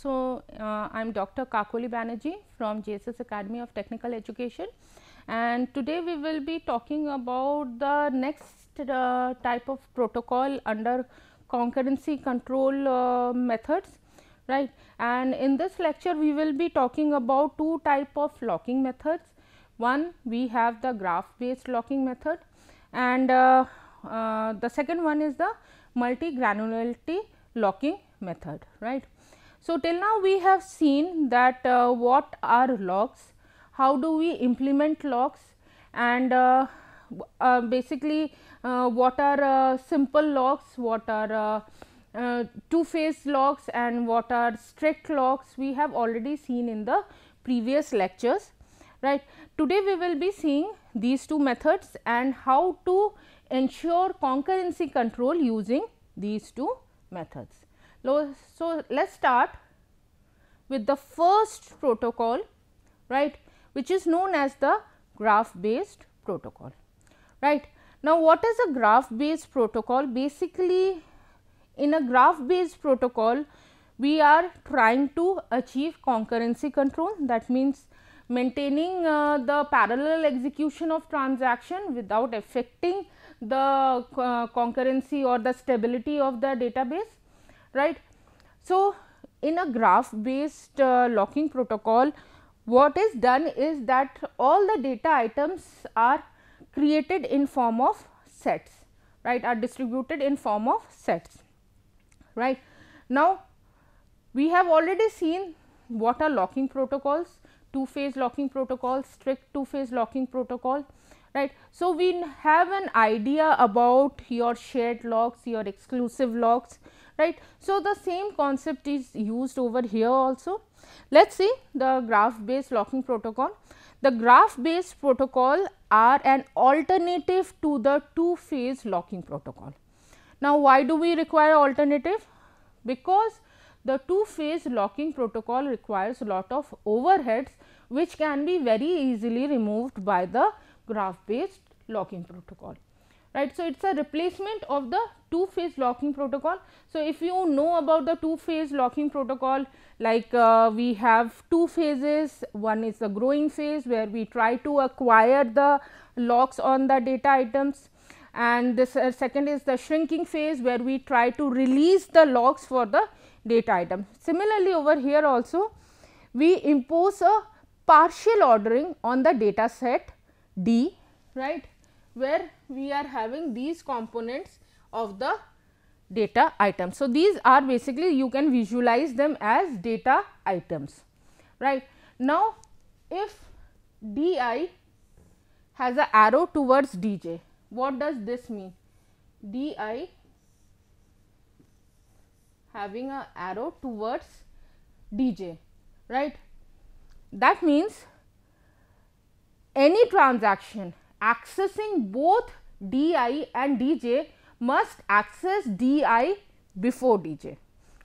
I am Dr. Kakoli Banerjee from JSS Academy of Technical Education, and today we will be talking about the next type of protocol under concurrency control methods, right. And in this lecture we will be talking about two type of locking methods. One, we have the graph based locking method, and the second one is the multigranularity locking method, right. So, till now we have seen that what are locks, how do we implement locks, and basically what are simple locks, what are two phase locks, and what are strict locks we have already seen in the previous lectures, right. Today we will be seeing these two methods and how to ensure concurrency control using these two methods. So, let us start with the first protocol, right, which is known as the graph based protocol, right. Now, what is a graph based protocol? Basically, in a graph based protocol, we are trying to achieve concurrency control, that means maintaining the parallel execution of transaction without affecting the concurrency or the stability of the database, right. So, in a graph based locking protocol, what is done is that all the data items are created in form of sets, right, are distributed in form of sets, right. Now, we have already seen what are locking protocols, two phase locking protocol, strict two phase locking protocol, right. So, we have an idea about your shared locks, your exclusive locks, right. So, the same concept is used over here also. Let us see the graph based locking protocol. The graph based protocol are an alternative to the two phase locking protocol. Now, why do we require alternative? Because the two phase locking protocol requires a lot of overheads which can be very easily removed by the graph based locking protocol, right. So, it is a replacement of the two phase locking protocol. So, if you know about the two phase locking protocol, like we have two phases, one is the growing phase where we try to acquire the locks on the data items, and this second is the shrinking phase where we try to release the locks for the data item. Similarly, over here also we impose a partial ordering on the data set D, right, where we are having these components of the data items. So, these are basically you can visualize them as data items, right. Now, if D I has an arrow towards D j, what does this mean? D I having an arrow towards D j, right. That means any transaction accessing both D I and D j must access D I before D j.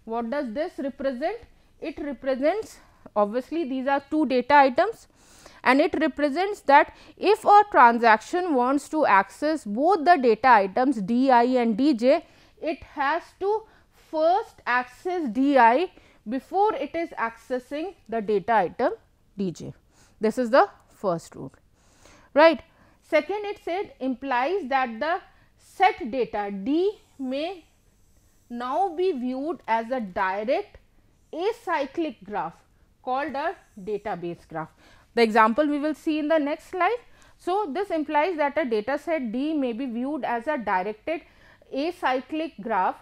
What does this represent? It represents, obviously these are two data items, and it represents that if a transaction wants to access both the data items D I and D j, it has to first access D I before it is accessing the data item D j. This is the first rule, right. Second, it said implies that the set data D may now be viewed as a direct acyclic graph called a database graph. The example we will see in the next slide. So, this implies that a data set D may be viewed as a directed acyclic graph,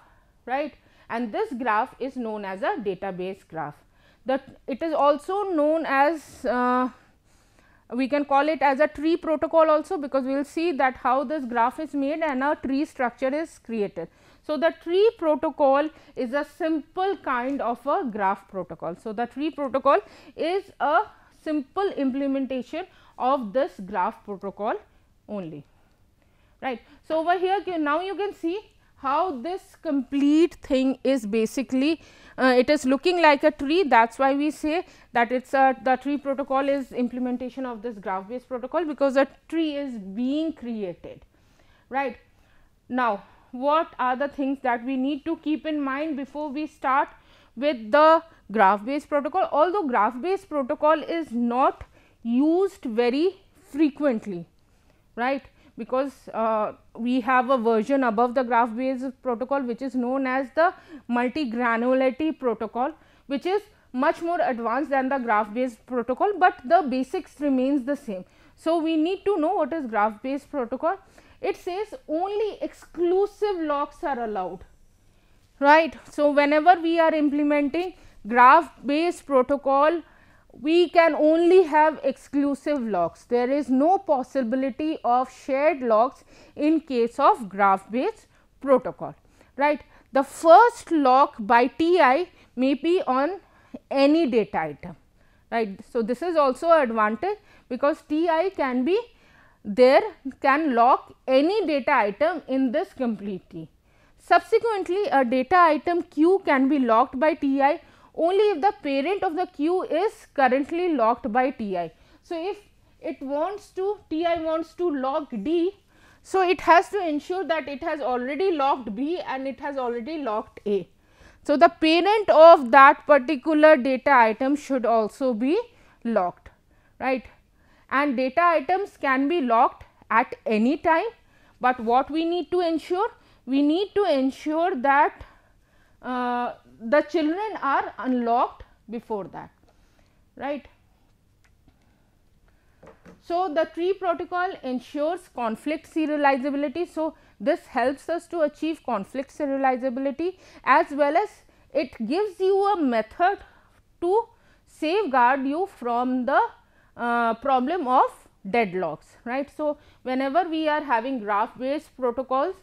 right, and this graph is known as a database graph. It is also known as we can call it as a tree protocol also, because we will see that how this graph is made and a tree structure is created. So, the tree protocol is a simple kind of a graph protocol. So, the tree protocol is a simple implementation of this graph protocol only, right. So, over here now you can see how this complete thing is basically it is looking like a tree. That is why we say that it is the tree protocol is implementation of this graph based protocol, because a tree is being created, right. Now, what are the things that we need to keep in mind before we start with the graph based protocol, although graph based protocol is not used very frequently, right, because we have a version above the graph based protocol which is known as the multigranularity protocol, which is much more advanced than the graph based protocol, but the basics remains the same. So, we need to know what is graph based protocol. It says only exclusive locks are allowed, right. So, whenever we are implementing graph based protocol, we can only have exclusive locks. There is no possibility of shared locks in case of graph based protocol, right. The first lock by TI may be on any data item, right. So, this is also an advantage, because TI can be there, can lock any data item in this complete T. Subsequently, a data item Q can be locked by TI only if the parent of the Q is currently locked by TI. So, if it wants to, TI wants to lock D, so it has to ensure that it has already locked B and it has already locked A. So, the parent of that particular data item should also be locked, right, and data items can be locked at any time, but what we need to ensure? We need to ensure that the children are unlocked before that, right. So, the tree protocol ensures conflict serializability. So, this helps us to achieve conflict serializability, as well as it gives you a method to safeguard you from the problem of deadlocks, right. So, whenever we are having graph based protocols,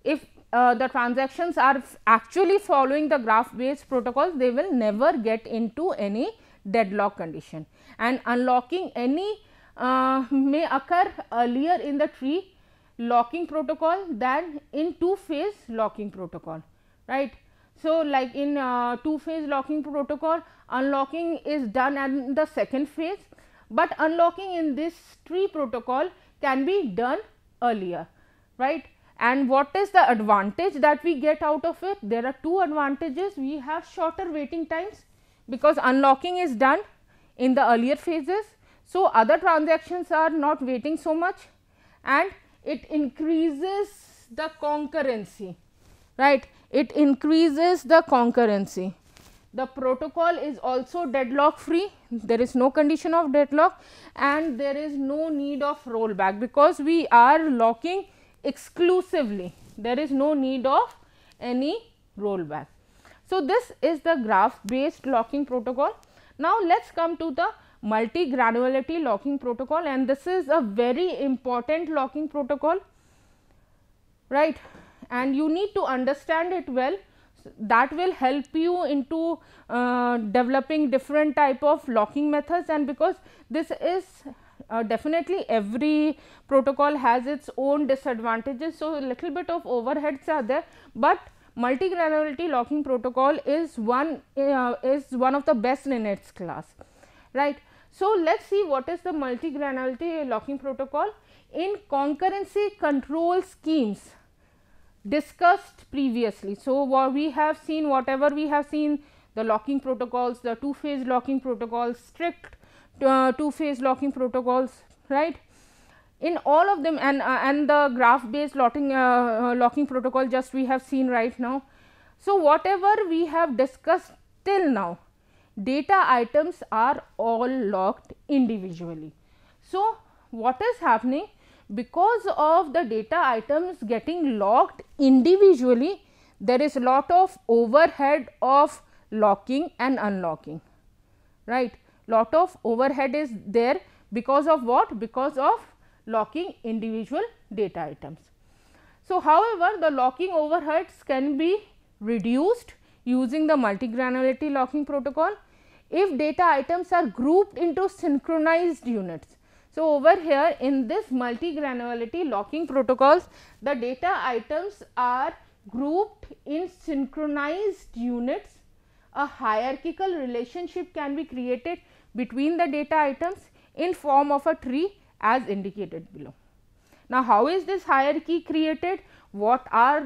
if the transactions are actually following the graph based protocols, they will never get into any deadlock condition, and unlocking any may occur earlier in the tree locking protocol than in two phase locking protocol, right. So, like in two phase locking protocol, unlocking is done at the second phase, but unlocking in this tree protocol can be done earlier, right. And what is the advantage that we get out of it? There are two advantages. We have shorter waiting times, because unlocking is done in the earlier phases. So, other transactions are not waiting so much, and it increases the concurrency, right. It increases the concurrency. The protocol is also deadlock free, there is no condition of deadlock, and there is no need of rollback, because we are locking exclusively, there is no need of any rollback. So, this is the graph based locking protocol. Now, let us come to the multigranularity locking protocol, and this is a very important locking protocol, right, and you need to understand it well. That will help you into developing different type of locking methods, and because this is definitely every protocol has its own disadvantages. So, a little bit of overheads are there, but multigranularity locking protocol is one of the best in its class, right. So, let us see what is the multigranularity locking protocol. In concurrency control schemes discussed previously. So, what we have seen, whatever we have seen, the locking protocols, the two phase locking protocols, strict two phase locking protocols, right. In all of them, and the graph based locking protocol just we have seen right now. So, whatever we have discussed till now, data items are all locked individually. So, what is happening? Because of the data items getting locked individually, there is a lot of overhead of locking and unlocking, right. Lot of overhead is there because of what? Because of locking individual data items. So, however, the locking overheads can be reduced using the multigranularity locking protocol if data items are grouped into synchronized units. So, over here in this multigranularity locking protocols, the data items are grouped in synchronized units. A hierarchical relationship can be created between the data items in form of a tree as indicated below. Now, how is this hierarchy created? What are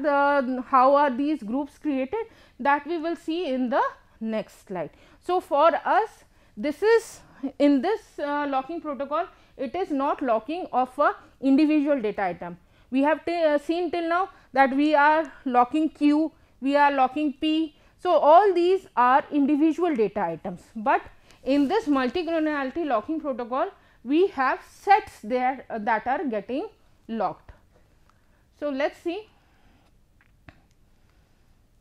how are these groups created? That we will see in the next slide. So, for us this is in this locking protocol, it is not locking of a individual data item. We have seen till now that we are locking Q, we are locking P. So, all these are individual data items, but in this multigranularity locking protocol we have sets there that are getting locked. So, let us see.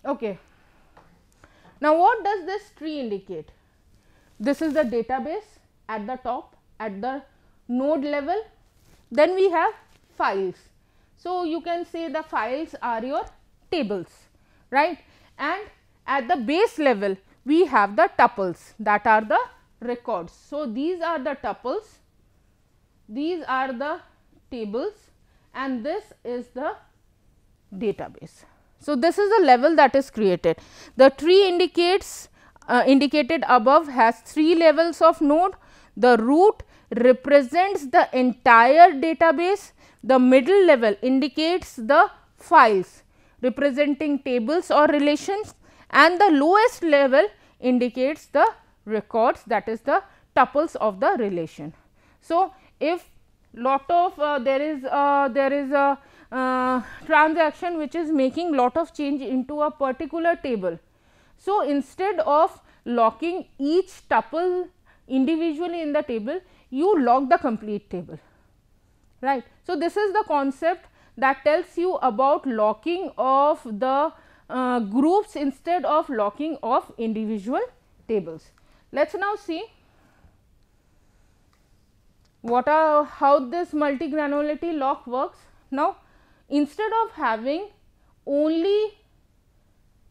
Okay. Now, what does this tree indicate? This is the database at the top at the node level, then we have files. So, you can say the files are your tables, right, and at the base level we have the tuples that are the records. So, these are the tuples, these are the tables, and this is the database. So, this is the level that is created. The tree indicates indicated above has 3 levels of node. The root represents the entire database. The middle level indicates the files representing tables or relations, and the lowest level indicates the records, that is the tuples of the relation. So, if lot of there is a transaction which is making lot of change into a particular table. So, instead of locking each tuple individually in the table, you lock the complete table, right. So, this is the concept that tells you about locking of the groups instead of locking of individual tables. Let us now see how this multigranularity lock works. Now, instead of having only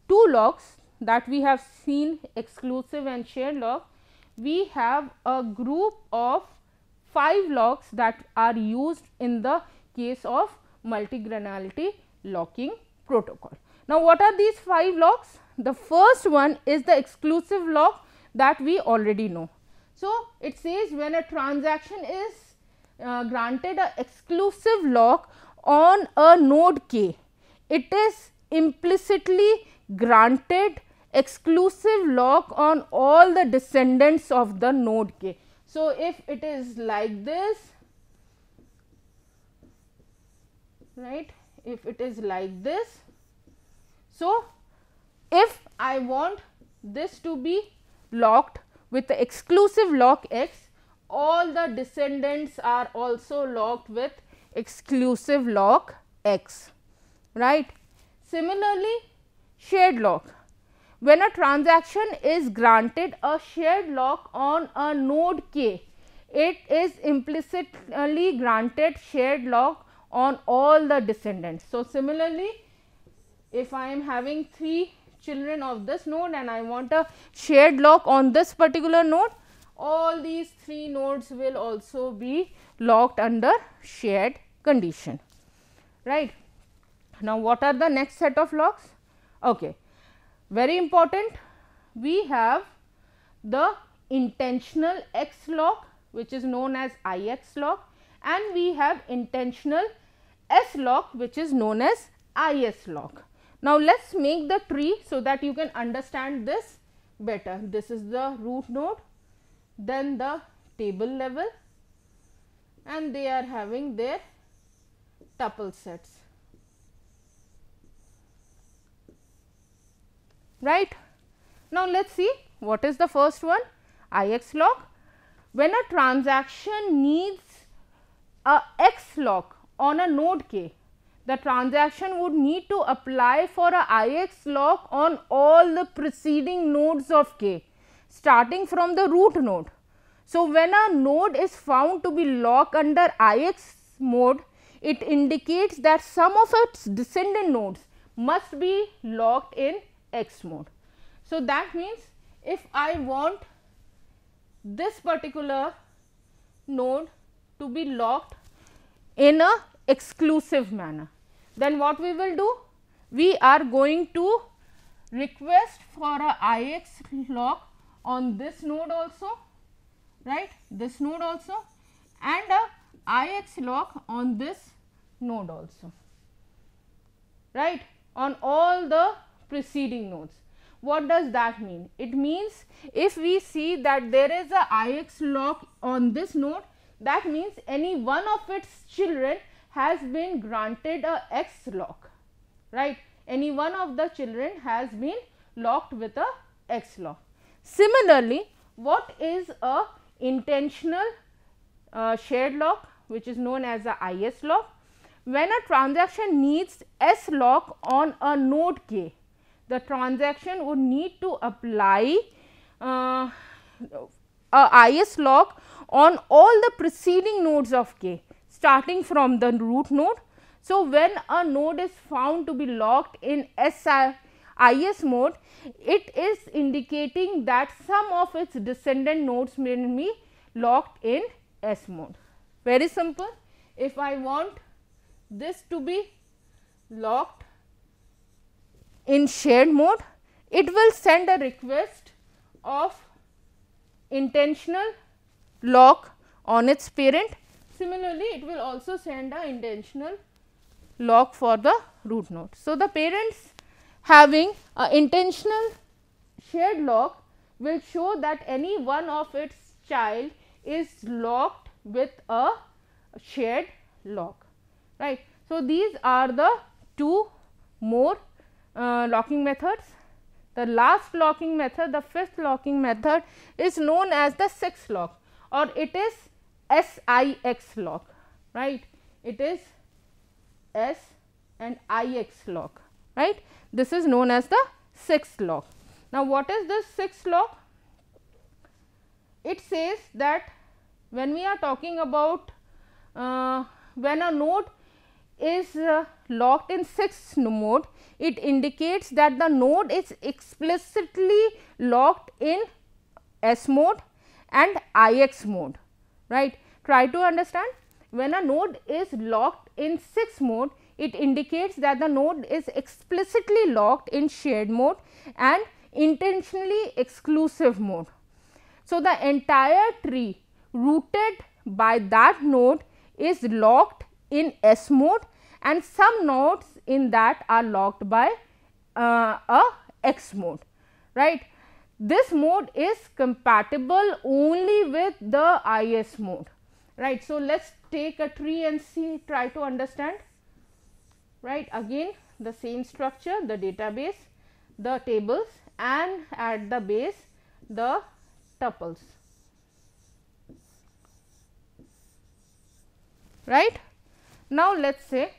2 locks that we have seen, exclusive and shared lock, we have a group of 5 locks that are used in the case of multigranularity locking protocol. Now, what are these 5 locks? The first one is the exclusive lock that we already know. So, it says when a transaction is granted a exclusive lock on a node K, it is implicitly granted exclusive lock on all the descendants of the node K. So, if it is like this, right, if it is like this, so if I want this to be locked with the exclusive lock X, all the descendants are also locked with exclusive lock X, right. Similarly, shared lock. When a transaction is granted a shared lock on a node K, it is implicitly granted shared lock on all the descendants. So, similarly, if I am having 3 children of this node and I want a shared lock on this particular node, all these 3 nodes will also be locked under shared condition, right. Now, what are the next set of locks? Okay. Very important, we have the intentional X lock, which is known as IX lock, and we have intentional S lock, which is known as IS lock. Now, let us make the tree so that you can understand this better. This is the root node, then the table level, and they are having their tuple sets, right. Now, let us see what is the first one, IX lock. When a transaction needs a X lock on a node K, the transaction would need to apply for a IX lock on all the preceding nodes of K, starting from the root node. So, when a node is found to be locked under IX mode, it indicates that some of its descendant nodes must be locked in X mode. So, that means if I want this particular node to be locked in a exclusive manner, then what we will do? We are going to request for a IX lock on this node also, right, this node also, and a IX lock on this node also, right, on all the preceding nodes. What does that mean? It means if we see that there is a ix lock on this node, that means any one of its children has been granted a x lock, right? Any one of the children has been locked with a x lock. Similarly, what is a intentional shared lock, which is known as a is lock? When a transaction needs s lock on a node k, the transaction would need to apply a is lock on all the preceding nodes of k starting from the root node. So, when a node is found to be locked in is mode, it is indicating that some of its descendant nodes may be locked in s mode. Very simple. If I want this to be locked in shared mode, it will send a request of intentional lock on its parent. Similarly, it will also send a intentional lock for the root node. So, the parents having a intentional shared lock will show that any one of its child is locked with a shared lock, right. So, these are the two more locking methods. The last locking method, the fifth locking method, is known as the sixth lock, or it is SIX lock, right. It is S and IX lock, right. This is known as the sixth lock. Now, what is this sixth lock? It says that when we are talking about when a node is locked in sixth mode, it indicates that the node is explicitly locked in S mode and IX mode, right. Try to understand, when a node is locked in sixth mode, it indicates that the node is explicitly locked in shared mode and intentionally exclusive mode. So, the entire tree rooted by that node is locked in S mode, and some nodes in that are locked by a X mode, right. This mode is compatible only with the IS mode, right. So, let us take a tree and see, try to understand, right. Again the same structure, the database, the tables, and at the base the tuples, right. Now, let us say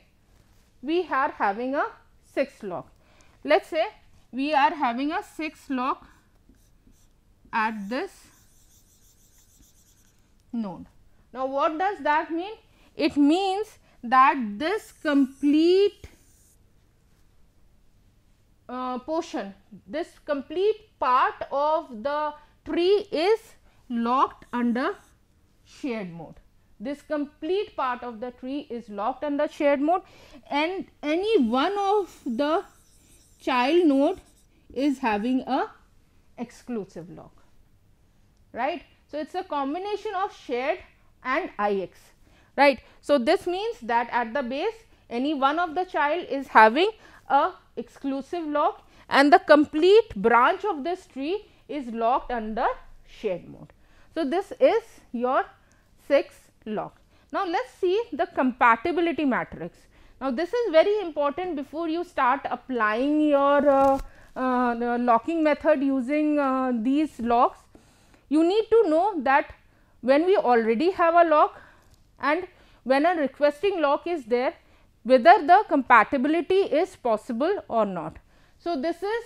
we are having a sixth lock. Let us say we are having a sixth lock at this node. Now, what does that mean? It means that this complete portion, this complete part of the tree is locked under shared mode. This complete part of the tree is locked under shared mode, and any one of the child node is having a exclusive lock, right. So, it is a combination of shared and IX, right. So, this means that at the base any one of the child is having a exclusive lock, and the complete branch of this tree is locked under shared mode. So, this is your sixth lock. Now, let us see the compatibility matrix. Now, this is very important before you start applying your locking method using these locks. You need to know that when we already have a lock and when a requesting lock is there, whether the compatibility is possible or not. So, this is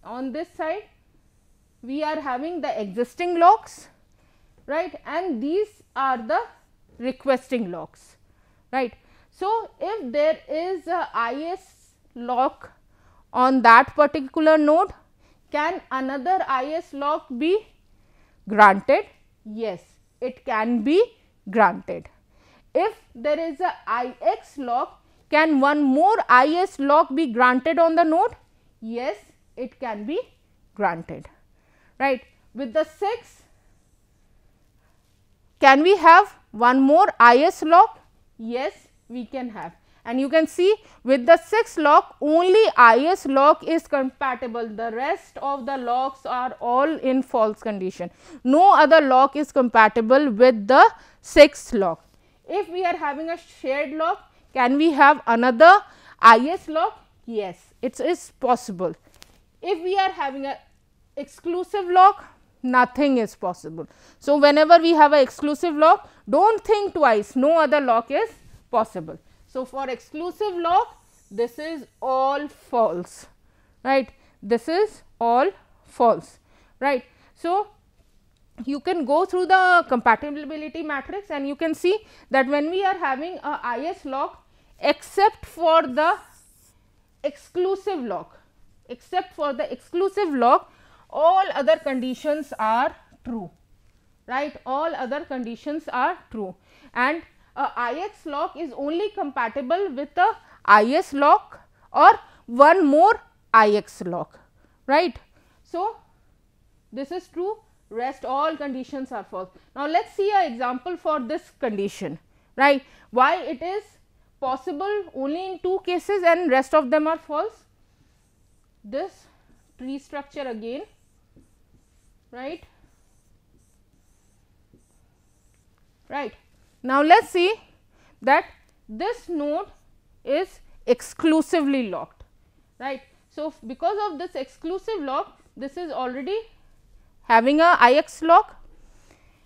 on this side we are having the existing locks, right, and these are the requesting locks, right. So, if there is a IS lock on that particular node, can another IS lock be granted? Yes, it can be granted. If there is a IX lock, can one more IS lock be granted on the node? Yes, it can be granted, right. With the 6, can we have one more IS lock? Yes, we can have, and you can see with the 6th lock only is lock is compatible, the rest of the locks are all in false condition. No other lock is compatible with the 6th lock. If we are having a shared lock, can we have another is lock? Yes, it is possible. If we are having a exclusive lock, nothing is possible. So, whenever we have a exclusive lock, do not think twice, no other lock is possible. So, for exclusive lock, this is all false, right, this is all false, right. So, you can go through the compatibility matrix and you can see that when we are having a is lock, except for the exclusive lock, all other conditions are true, right, all other conditions are true, and a ix lock is only compatible with a is lock or one more ix lock, right. So, this is true, rest all conditions are false. Now, let us see an example for this condition, right, why it is possible only in 2 cases and rest of them are false. This tree structure again, right. Now, let us see that this node is exclusively locked, right. So, because of this exclusive lock, this is already having a ix lock.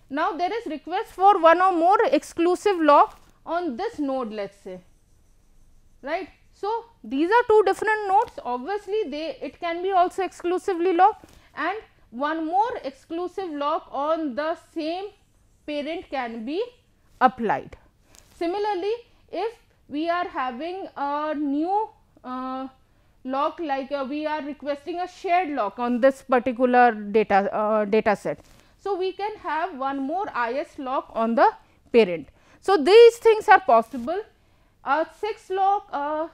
Now, there is request for one or more exclusive lock on this node, let us say, right. So, these are 2 different nodes, obviously it can be also exclusively locked, and one more exclusive lock on the same parent can be applied. Similarly, if we are having a new lock, like we are requesting a shared lock on this particular data set. So, we can have one more is lock on the parent. So, these things are possible. A 6 lock, a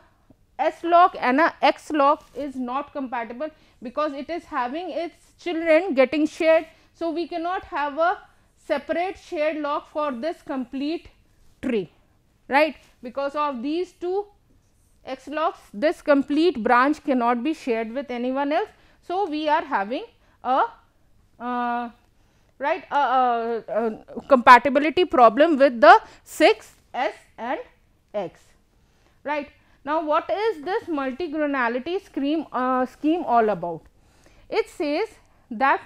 s lock and a x lock is not compatible because it is having its children getting shared. So, we cannot have a separate shared lock for this complete tree, right, because of these 2 x locks, this complete branch cannot be shared with anyone else. So, we are having a compatibility problem with the 6, s and x, right. Now, what is this multigroonality scheme all about? It says that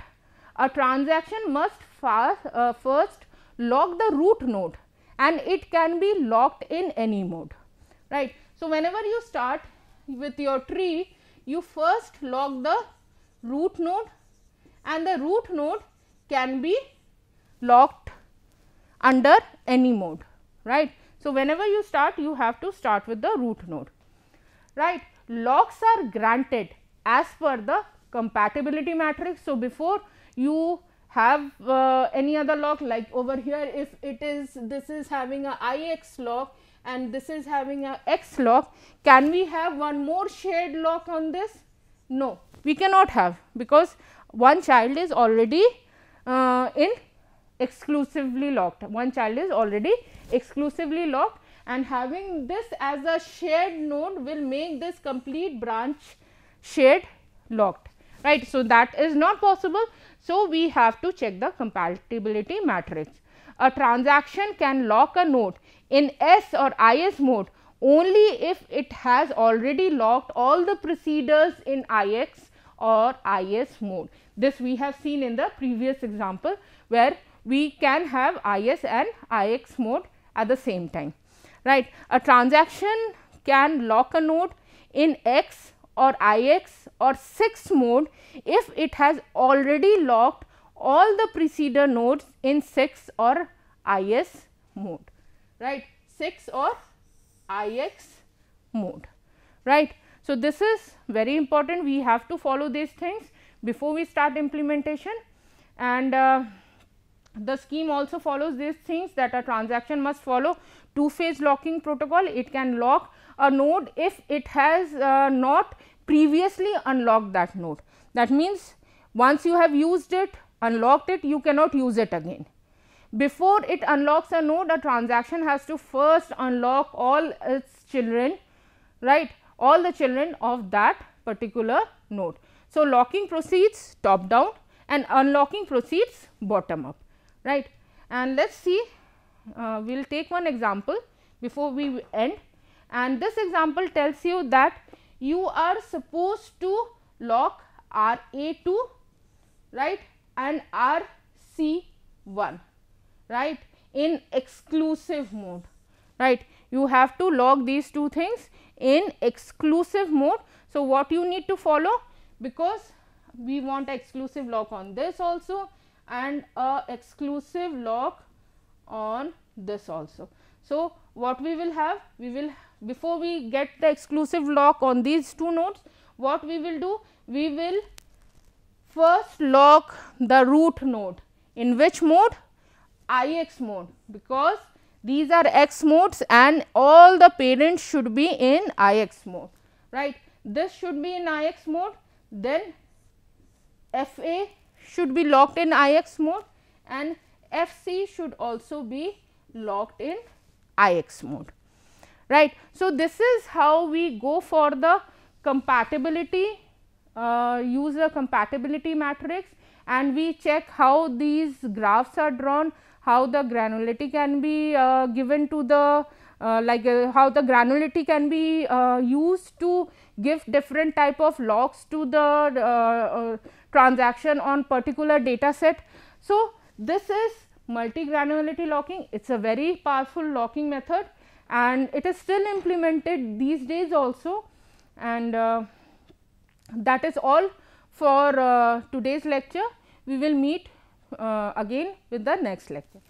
a transaction must first lock the root node and it can be locked in any mode, right. So, whenever you start with your tree, you first lock the root node and the root node can be locked under any mode, right. So, whenever you start, you have to start with the root node, right. Locks are granted as per the compatibility matrix. So, before you have any other lock, like over here, if it is this is having a ix lock and this is having a x lock, can we have one more shared lock on this? No, we cannot have, because one child is already in exclusively locked, and having this as a shared node will make this complete branch shared locked, right. So, that is not possible. So, we have to check the compatibility matrix. A transaction can lock a node in S or IS mode only if it has already locked all the preceders in IX or IS mode. This we have seen in the previous example, where we can have IS and IX mode at the same time, right. A transaction can lock a node in X or IX or 6 mode if it has already locked all the preceder nodes in 6 or IS mode, right, 6 or IX mode, right. So, this is very important, we have to follow these things before we start implementation, and the scheme also follows these things, that a transaction must follow 2-phase locking protocol. It can lock a node if it has not previously unlocked that node. That means, once you have used it, unlocked it, you cannot use it again. Before it unlocks a node, a transaction has to first unlock all its children, right, all the children of that particular node. So, locking proceeds top down and unlocking proceeds bottom up, right. And let us see, we will take one example before we end, and this example tells you that you are supposed to lock R A2, right, and R C1, right, in exclusive mode, right. You have to lock these two things in exclusive mode. So, what you need to follow, because we want exclusive lock on this also and a exclusive lock on this also. So, what we will have, we will, before we get the exclusive lock on these two nodes, what we will do, we will first lock the root node. In which mode? IX mode, because these are X modes and all the parents should be in IX mode, right. This should be in IX mode, then FA should be locked in IX mode and FC should also be locked in IX mode, right. So, this is how we go for the compatibility, use a compatibility matrix, and we check how these graphs are drawn, how the granularity can be given to the how the granularity can be used to give different type of locks to the transaction on particular data set. So, this is multi-granularity locking. It is a very powerful locking method and it is still implemented these days also, and that is all for today's lecture. We will meet again with the next lecture.